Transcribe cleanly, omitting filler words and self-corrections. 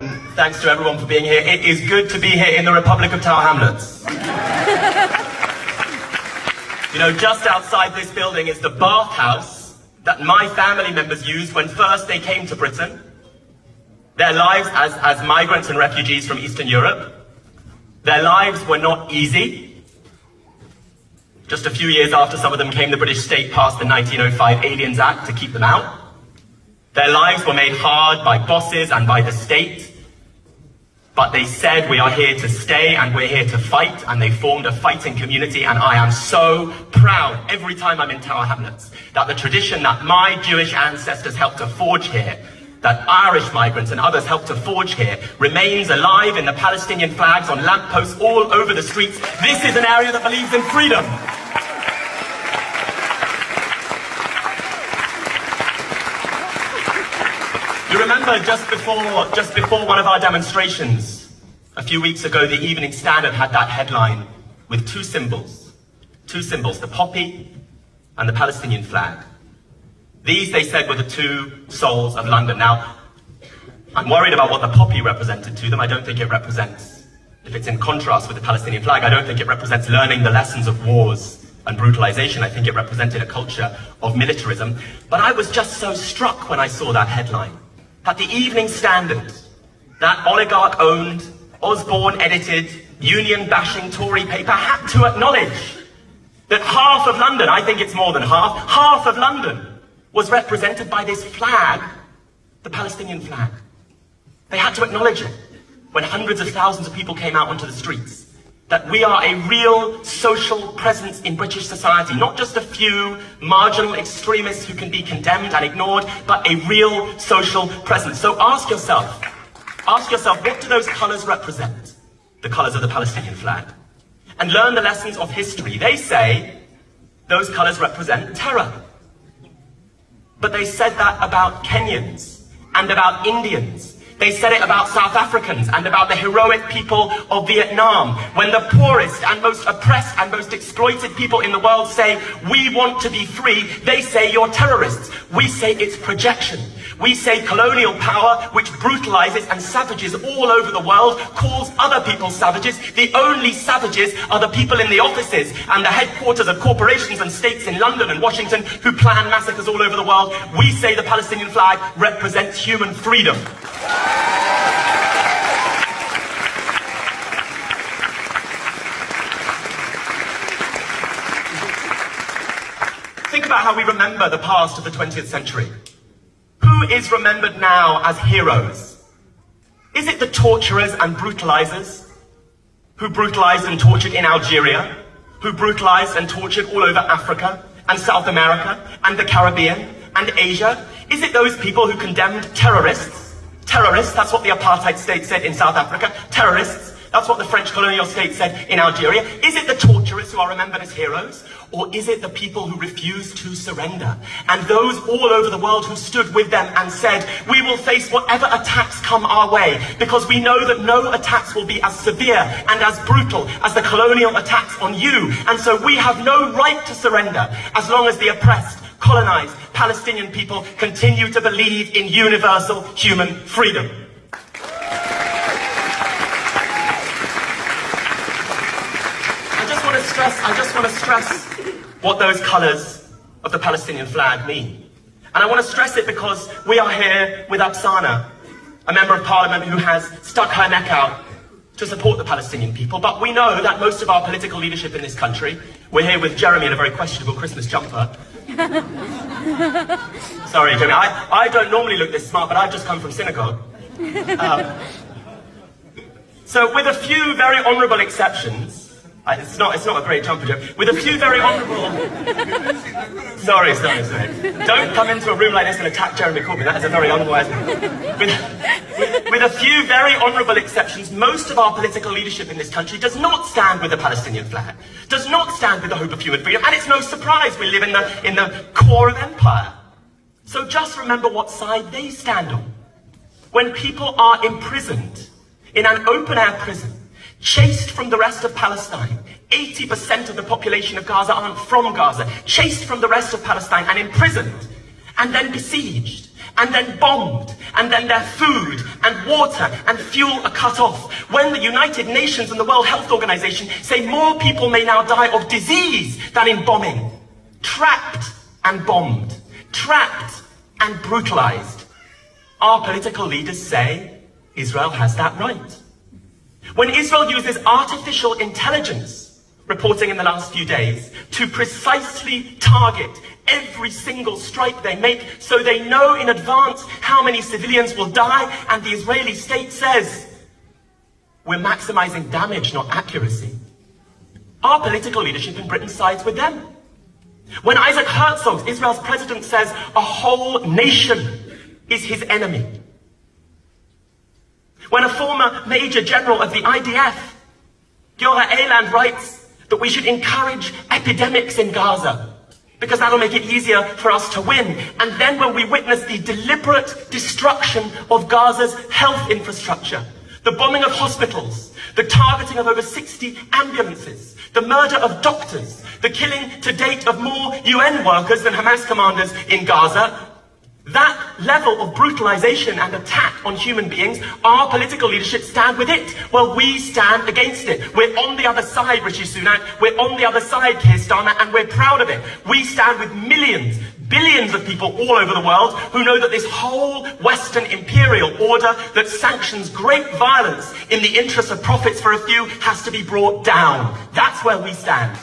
Thanks to everyone for being here. It is good to be here in the Republic of Tower Hamlets. You know, just outside this building is the bathhouse that my family members used when first they came to Britain. Their lives as migrants and refugees from Eastern Europe, their lives were not easy. Just a few years after some of them came, the British state passed the 1905 Aliens Act to keep them out. Their lives were made hard by bosses and by the state. But they said, we are here to stay and we're here to fight, and they formed a fighting community, and I am so proud every time I'm in Tower Hamlets that the tradition that my Jewish ancestors helped to forge here, that Irish migrants and others helped to forge here, remains alive in the Palestinian flags on lampposts all over the streets. This is an area that believes in freedom. You remember just before one of our demonstrations, a few weeks ago, the Evening Standard had that headline with two symbols, the poppy and the Palestinian flag. These, they said, were the two souls of London. Now, I'm worried about what the poppy represented to them. I don't think it represents, if it's in contrast with the Palestinian flag, I don't think it represents learning the lessons of wars and brutalization. I think it represented a culture of militarism. But I was just so struck when I saw that headline, that the Evening Standard, that oligarch-owned, Osborne-edited, union-bashing Tory paper, had to acknowledge that half of London, I think it's more than half of London was represented by this flag, the Palestinian flag. They had to acknowledge it when hundreds of thousands of people came out onto the streets, that we are a real social presence in British society, not just a few marginal extremists who can be condemned and ignored, but a real social presence. So ask yourself, what do those colours represent? The colours of the Palestinian flag. And learn the lessons of history. They say those colours represent terror. But they said that about Kenyans and about Indians. They said it about South Africans and about the heroic people of Vietnam. When the poorest and most oppressed and most exploited people in the world say, we want to be free, they say you're terrorists. We say it's projection. We say colonial power, which brutalizes and savages all over the world, calls other people savages. The only savages are the people in the offices and the headquarters of corporations and states in London and Washington who plan massacres all over the world. We say the Palestinian flag represents human freedom. Think about how we remember the past of the 20th century. Who is remembered now as heroes? Is it the torturers and brutalizers who brutalized and tortured in Algeria, who brutalized and tortured all over Africa and South America and the Caribbean and Asia? Is it those people who condemned terrorists? Terrorists, that's what the apartheid state said in South Africa. Terrorists, that's what the French colonial state said in Algeria. Is it the torturers who are remembered as heroes? Or is it the people who refused to surrender? And those all over the world who stood with them and said, we will face whatever attacks come our way, because we know that no attacks will be as severe and as brutal as the colonial attacks on you. And so we have no right to surrender as long as the oppressed, colonized Palestinian people continue to believe in universal human freedom. I just want to stress what those colours of the Palestinian flag mean. And I want to stress it because we are here with Oksana, a member of parliament who has stuck her neck out to support the Palestinian people. But we know that most of our political leadership in this country, we're here with Jeremy in a very questionable Christmas jumper. Sorry, Jeremy, I don't normally look this smart, but I've just come from synagogue. So with a few very honourable exceptions, it's not a great jumper joke. With a few very honourable... Sorry. Don't come into a room like this and attack Jeremy Corbyn. That is a very unwise move. With a few very honourable exceptions, most of our political leadership in this country does not stand with the Palestinian flag, does not stand with the hope of human freedom, and it's no surprise we live in the core of empire. So just remember what side they stand on. When people are imprisoned in an open-air prison, chased from the rest of Palestine. 80% of the population of Gaza aren't from Gaza. Chased from the rest of Palestine and imprisoned, and then besieged, and then bombed, and then their food and water and fuel are cut off. When the United Nations and the World Health Organization say more people may now die of disease than in bombing. Trapped and bombed. Trapped and brutalized. Our political leaders say Israel has that right. When Israel uses artificial intelligence, reporting in the last few days, to precisely target every single strike they make so they know in advance how many civilians will die, and the Israeli state says, we're maximizing damage, not accuracy. Our political leadership in Britain sides with them. When Isaac Herzog, Israel's president, says a whole nation is his enemy. When a former major general of the IDF, Giora Eiland, writes that we should encourage epidemics in Gaza because that'll make it easier for us to win. And then when we witness the deliberate destruction of Gaza's health infrastructure, the bombing of hospitals, the targeting of over 60 ambulances, the murder of doctors, the killing to date of more UN workers than Hamas commanders in Gaza, that level of brutalization and attack on human beings, our political leadership stand with it. Well, we stand against it. We're on the other side, Rishi Sunak. We're on the other side, Keir Starmer, and we're proud of it. We stand with millions, billions of people all over the world who know that this whole Western imperial order that sanctions great violence in the interest of profits for a few has to be brought down. That's where we stand.